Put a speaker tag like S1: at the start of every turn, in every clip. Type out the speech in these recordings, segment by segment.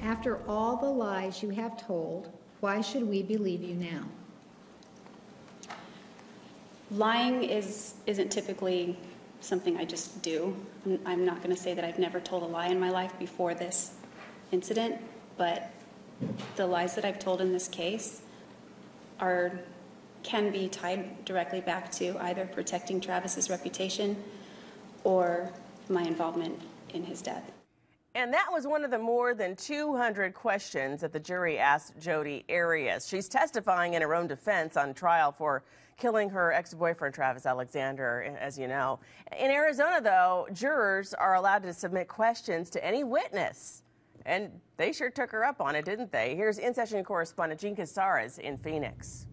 S1: After all the lies you have told, why should we believe you now?
S2: Lying isn't typically something I just do. I'm not going to say that I've never told a lie in my life before this incident, but the lies that I've told in this case can be tied directly back to either protecting Travis's reputation or my involvement in his death.
S3: And that was one of the more than 200 questions that the jury asked Jodi Arias. She's testifying in her own defense on trial for killing her ex-boyfriend, Travis Alexander, as you know. In Arizona, though, jurors are allowed to submit questions to any witness. And they sure took her up on it, didn't they? Here's in-session correspondent Jean Casares in Phoenix.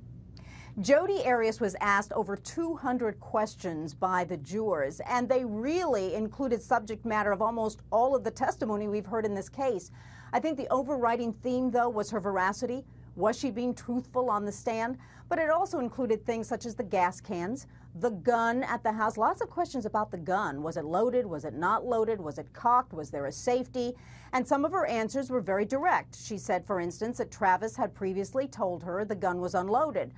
S4: Jodi Arias was asked over 200 questions by the jurors, and they really included subject matter of almost all of the testimony we've heard in this case. I think the overriding theme, though, was her veracity. Was she being truthful on the stand? But it also included things such as the gas cans, the gun at the house, lots of questions about the gun. Was it loaded? Was it not loaded? Was it cocked? Was there a safety? And some of her answers were very direct. She said, for instance, that Travis had previously told her the gun was unloaded.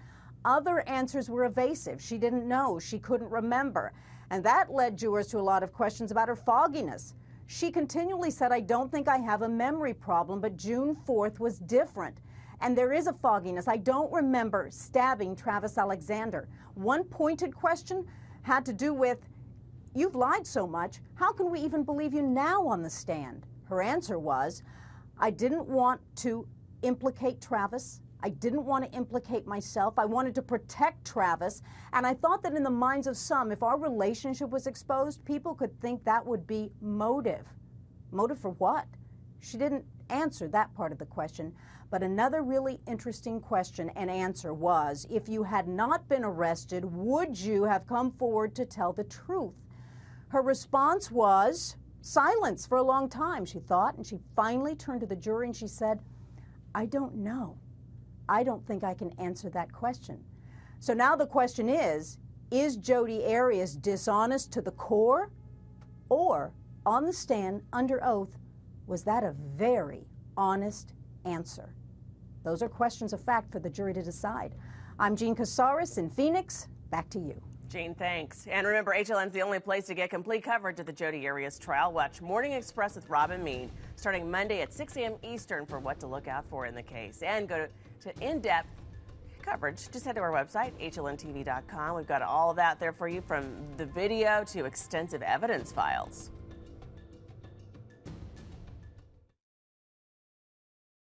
S4: Other answers were evasive. She didn't know. She couldn't remember. And that led jurors to a lot of questions about her fogginess. She continually said, I don't think I have a memory problem, but June 4th was different. And there is a fogginess. I don't remember stabbing Travis Alexander. One pointed question had to do with, you've lied so much, how can we even believe you now on the stand? Her answer was, I didn't want to implicate Travis. I didn't want to implicate myself. I wanted to protect Travis. And I thought that in the minds of some, if our relationship was exposed, people could think that would be motive. Motive for what? She didn't answer that part of the question. But another really interesting question and answer was, if you had not been arrested, would you have come forward to tell the truth? Her response was silence for a long time, she thought, and she finally turned to the jury and she said, I don't know. I don't think I can answer that question. So now the question is Jodi Arias dishonest to the core? Or, on the stand, under oath, was that a very honest answer? Those are questions of fact for the jury to decide. I'm Jean Casares in Phoenix. Back to you.
S3: Jean, thanks. And remember, HLN's the only place to get complete coverage of the Jodi Arias trial. Watch Morning Express with Robin Mead starting Monday at 6 a.m. Eastern for what to look out for in the case. And go to in-depth coverage. Just head to our website, hlntv.com. We've got all of that there for you, from the video to extensive evidence files.